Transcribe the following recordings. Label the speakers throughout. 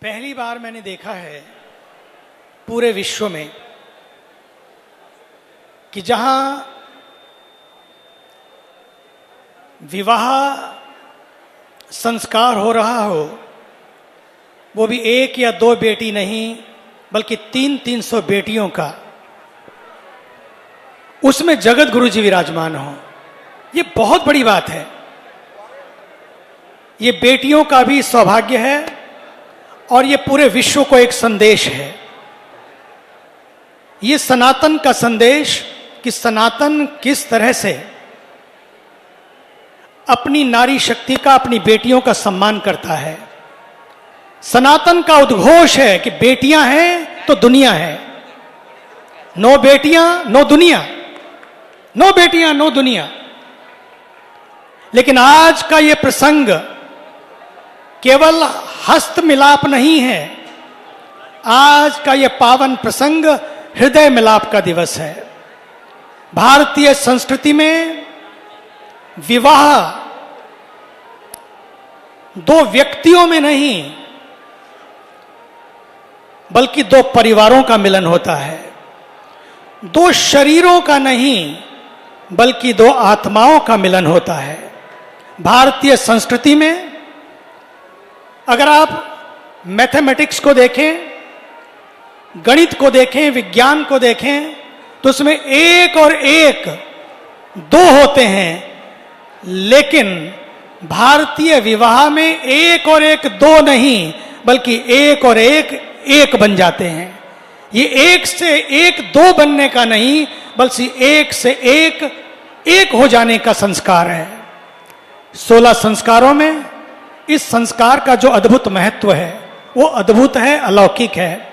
Speaker 1: पहली बार मैंने देखा है पूरे विश्व में कि जहां विवाह संस्कार हो रहा हो, वो भी एक या दो बेटी नहीं बल्कि 300 बेटियों का, उसमें जगत गुरु जी विराजमान हो। ये बहुत बड़ी बात है। ये बेटियों का भी सौभाग्य है और ये पूरे विश्व को एक संदेश है। ये सनातन का संदेश कि सनातन किस तरह से अपनी नारी शक्ति का, अपनी बेटियों का सम्मान करता है। सनातन का उद्घोष है कि बेटियां हैं तो दुनिया है, नो बेटियां नो दुनिया, नो बेटियां नो दुनिया। लेकिन आज का ये प्रसंग केवल हस्त मिलाप नहीं है, आज का ये पावन प्रसंग हृदय मिलाप का दिवस है। भारतीय संस्कृति में विवाह दो व्यक्तियों में नहीं बल्कि दो परिवारों का मिलन होता है, दो शरीरों का नहीं बल्कि दो आत्माओं का मिलन होता है। भारतीय संस्कृति में अगर आप मैथमेटिक्स को देखें, गणित को देखें, विज्ञान को देखें, तो उसमें एक और एक दो होते हैं, लेकिन भारतीय विवाह में एक और एक दो नहीं बल्कि एक और एक बन जाते हैं। ये एक से एक दो बनने का नहीं बल्कि एक से एक हो जाने का संस्कार है। 16 संस्कारों में इस संस्कार का जो अद्भुत महत्व है वो अद्भुत है, अलौकिक है।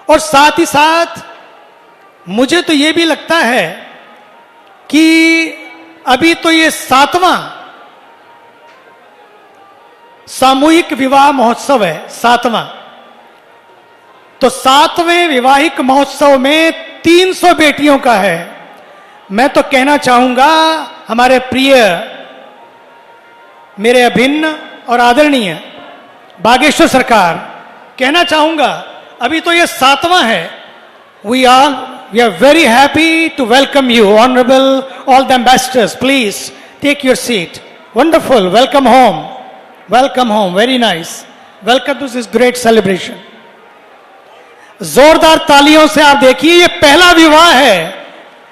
Speaker 1: और साथ ही साथ मुझे तो ये भी लगता है कि अभी तो ये 7वां सामूहिक विवाह महोत्सव है, 7वां। तो 7वें विवाहिक महोत्सव में 300 बेटियों का है। मैं तो कहना चाहूंगा हमारे प्रिय, मेरे अभिन्न और आदरणीय बागेश्वर सरकार, कहना चाहूंगा अभी तो ये 7वां है। We are very happy to welcome you, honorable all the ambassadors. Please take your seat. Wonderful. Welcome home. Welcome home. Very nice. Welcome to this great celebration. जोरदार तालियों से आप देखिए, ये पहला विवाह है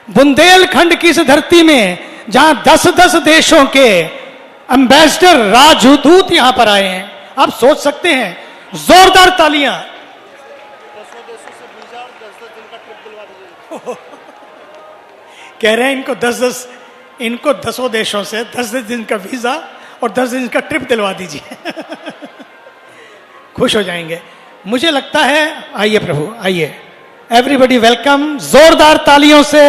Speaker 1: बुंदेलखंड की इस धरती में जहां 10-10 देशों के एम्बेसडर, राजदूत यहां पर आए हैं। आप सोच सकते हैं, जोरदार तालियां। कह रहे हैं इनको 10 देशों से 10 दिन का वीजा और 10 दिन का ट्रिप दिलवा दीजिए। खुश हो जाएंगे मुझे लगता है। आइए प्रभु, आइए, एवरीबॉडी वेलकम। जोरदार तालियों से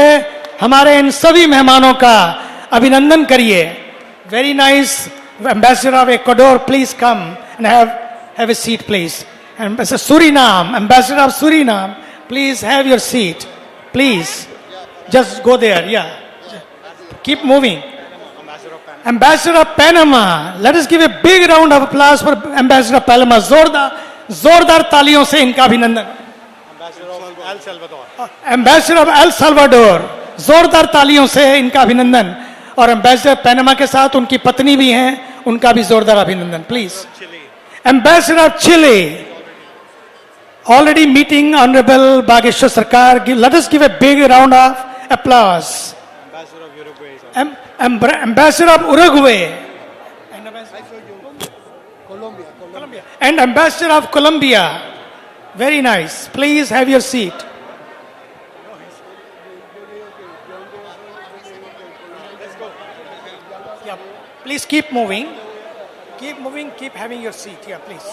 Speaker 1: हमारे इन सभी मेहमानों का अभिनंदन करिए। Very nice. Ambassador of Ecuador, please come and have a seat please. Ambassador Suriname, ambassador of Suriname, please have your seat please. Just go there, yeah keep moving. Ambassador of Panama, let us give a big round of applause for ambassador of Panama. जोरदार तालियों से इनका अभिनंदन। Ambassador of El Salvador, जोरदार तालियों से इनका अभिनंदन। और एम्बेसडर पैनामा के साथ उनकी पत्नी भी हैं, उनका भी जोरदार अभिनंदन please. Ambassador of Chile, already meeting honourable Bageshwar Sarkar. Let us give a big round of applause. Ambassador of Uruguay and ambassador of Colombia. Very nice. Please have your seat. Yeah, please keep moving. Keep moving, keep having your seat. Yeah, please.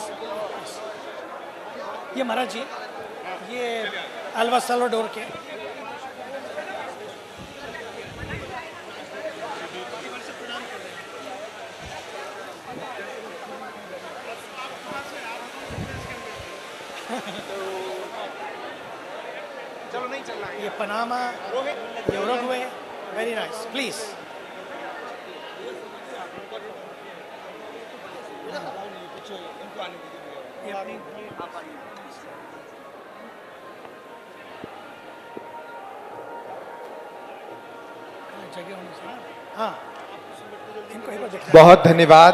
Speaker 1: ये महाराज जी, ये Alva Salvador के। चलो नहीं चलना है। ये Panama, ये Uruguay. Very nice, please. हाँ,
Speaker 2: बहुत धन्यवाद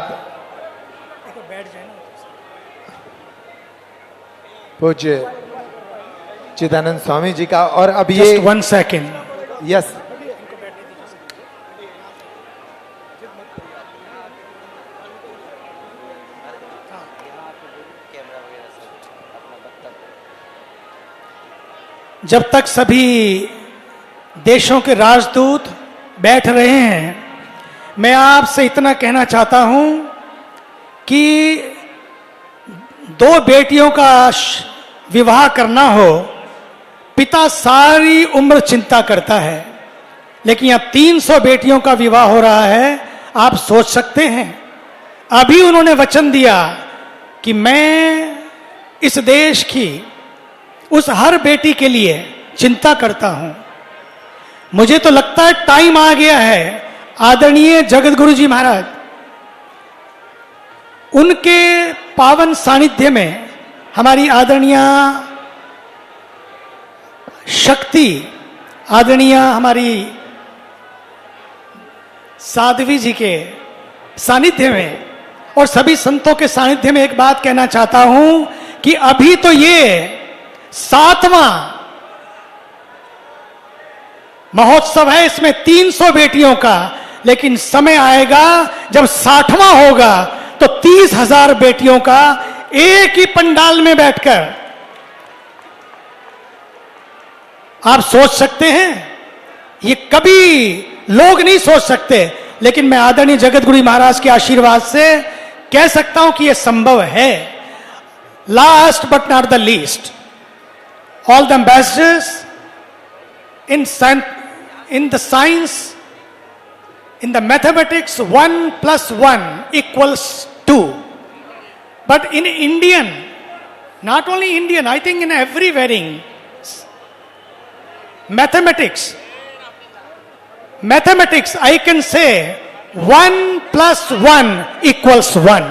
Speaker 2: पूज्य चिदानंद स्वामी जी का। और अब ये
Speaker 1: जस्ट 1 सेकेंड।
Speaker 2: यस,
Speaker 1: जब तक सभी देशों के राजदूत बैठ रहे हैं, मैं आपसे इतना कहना चाहता हूं कि 2 बेटियों का विवाह करना हो, पिता सारी उम्र चिंता करता है, लेकिन अब 300 बेटियों का विवाह हो रहा है। आप सोच सकते हैं, अभी उन्होंने वचन दिया कि मैं इस देश की उस हर बेटी के लिए चिंता करता हूं। मुझे तो लगता है टाइम आ गया है, आदरणीय जगत गुरु जी महाराज, उनके पावन सानिध्य में हमारी आदरणीय शक्ति, आदरणीय हमारी साध्वी जी के सानिध्य में और सभी संतों के सानिध्य में एक बात कहना चाहता हूं कि अभी तो ये 7वां महोत्सव है, इसमें 300 बेटियों का, लेकिन समय आएगा जब 60वां होगा तो 30,000 बेटियों का एक ही पंडाल में बैठकर। आप सोच सकते हैं, ये कभी लोग नहीं सोच सकते, लेकिन मैं आदरणीय जगत गुरु महाराज के आशीर्वाद से कह सकता हूं कि यह संभव है। Last but not the least, all the ambassadors in the science, in the mathematics, 1 + 1 = 2. But in Indian, not only Indian, I think in every wedding, mathematics, I can say 1 + 1 = 1.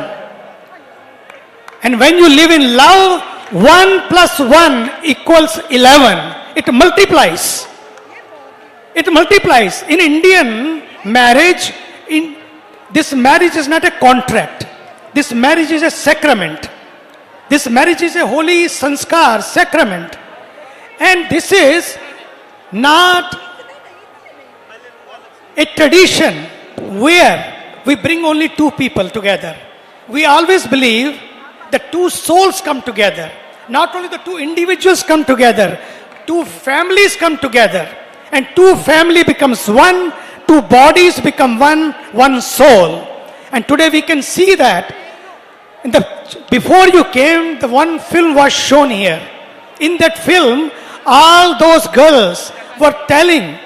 Speaker 1: And when you live in love, 1 + 1 = 11. It multiplies. It multiplies. In Indian marriage, this marriage is not a contract. This marriage is a sacrament. This marriage is a holy sanskar, sacrament. And this is not a tradition where we bring only 2 people together. We always believe the 2 souls come together. Not only the 2 individuals come together, 2 families come together, and 2 family becomes 1, 2 bodies become 1 soul. And today we can see that before you came, the one film was shown here. In that film, all those girls were telling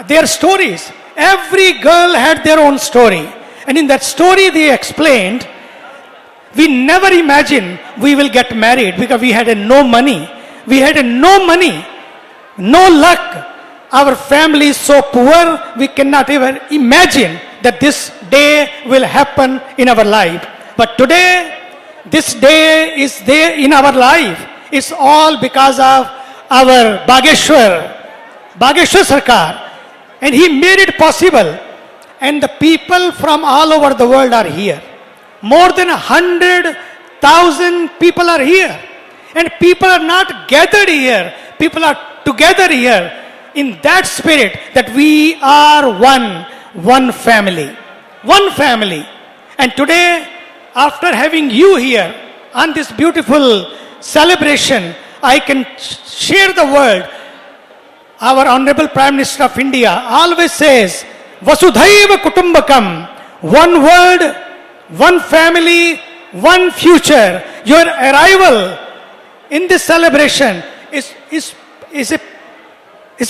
Speaker 1: their stories. Every girl had their own story. And in that story they explained, we never imagined we will get married because we had no money. We had no money, no luck. Our family is so poor, we cannot even imagine that this day will happen in our life. But today, this day is there in our life. It's all because of our Bageshwar Sarkar. And he made it possible. And the people from all over the world are here. More than 100,000 people are here. And people are not gathered here. People are together here in that spirit that we are one family. One family. And today, after having you here on this beautiful celebration, I can share the world. Our Honorable Prime Minister of India always says, Vasudhaiva Kutumbakam, one world, one family, one future. Your arrival in this celebration is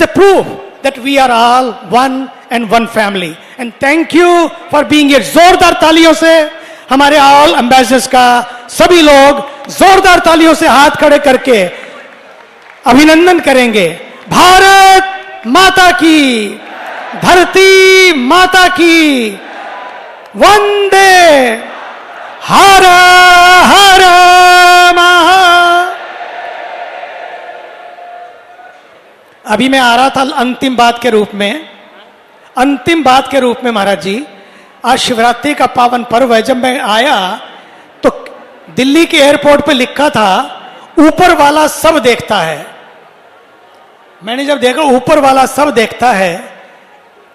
Speaker 1: a proof that we are all one and one family. And thank you for being here. जोरदार तालियों से हमारे all ambassadors का सभी लोग जोरदार तालियों से हाथ खड़े करके अभिनंदन करेंगे। भारत माता की, धरती माता की, वंदे, हर हर अभी मैं आ रहा था अंतिम बात के रूप में महाराज जी, आज शिवरात्रि का पावन पर्व है। जब मैं आया तो दिल्ली के एयरपोर्ट पे लिखा था ऊपर वाला सब देखता है। मैंने जब देखा ऊपर वाला सब देखता है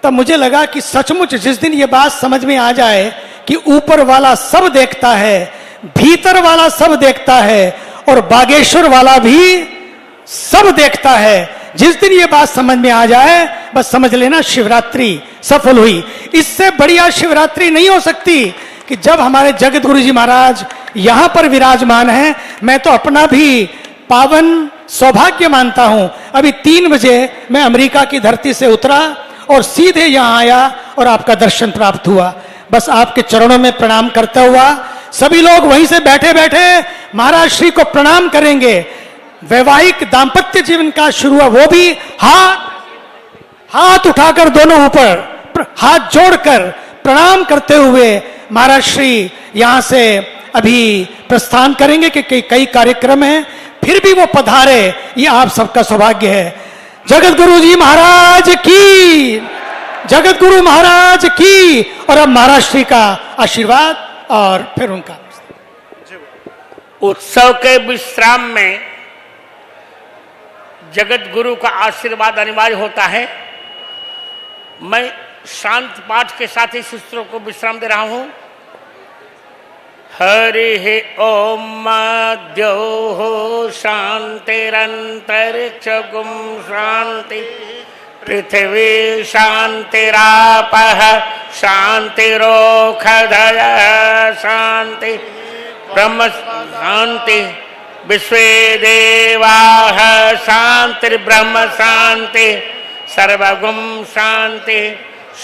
Speaker 1: तब मुझे लगा कि सचमुच जिस दिन ये बात समझ में आ जाए कि ऊपर वाला सब देखता है, भीतर वाला सब देखता है और बागेश्वर वाला भी सब देखता है, जिस दिन ये बात समझ में आ जाए बस समझ लेना शिवरात्रि सफल हुई। इससे बढ़िया शिवरात्रि नहीं हो सकती कि जब हमारे जगत गुरु जी महाराज यहां पर विराजमान हैं। मैं तो अपना भी पावन सौभाग्य मानता हूं। अभी 3 बजे मैं अमेरिका की धरती से उतरा और सीधे यहां आया और आपका दर्शन प्राप्त हुआ। बस आपके चरणों में प्रणाम करता हुआ सभी लोग वहीं से बैठे बैठे महाराज श्री को प्रणाम करेंगे। वैवाहिक दाम्पत्य जीवन का शुरू हुआ, वो भी हाथ उठाकर दोनों ऊपर हाथ जोड़कर प्रणाम करते हुए महाराज श्री यहां से अभी प्रस्थान करेंगे कि कई कार्यक्रम हैं, फिर भी वो पधारे, ये आप सबका सौभाग्य है। जगत गुरु जी महाराज की, जगत गुरु महाराज की, और अब महाराज श्री का आशीर्वाद और फिर उनका
Speaker 3: उत्सव के विश्राम में जगत गुरु का आशीर्वाद अनिवार्य होता है। मैं शांत पाठ के साथ ही सूत्रों को विश्राम दे रहा हूं। हरि ओम मध्यो शांतिरंतरिक्षगुम शांति पृथ्वी शांतिरापः शांतिरोषधय शांति ब्रह्म शांति विश्वे देवाः शांतिर्ब्रह्म शांति सर्वगुम शांति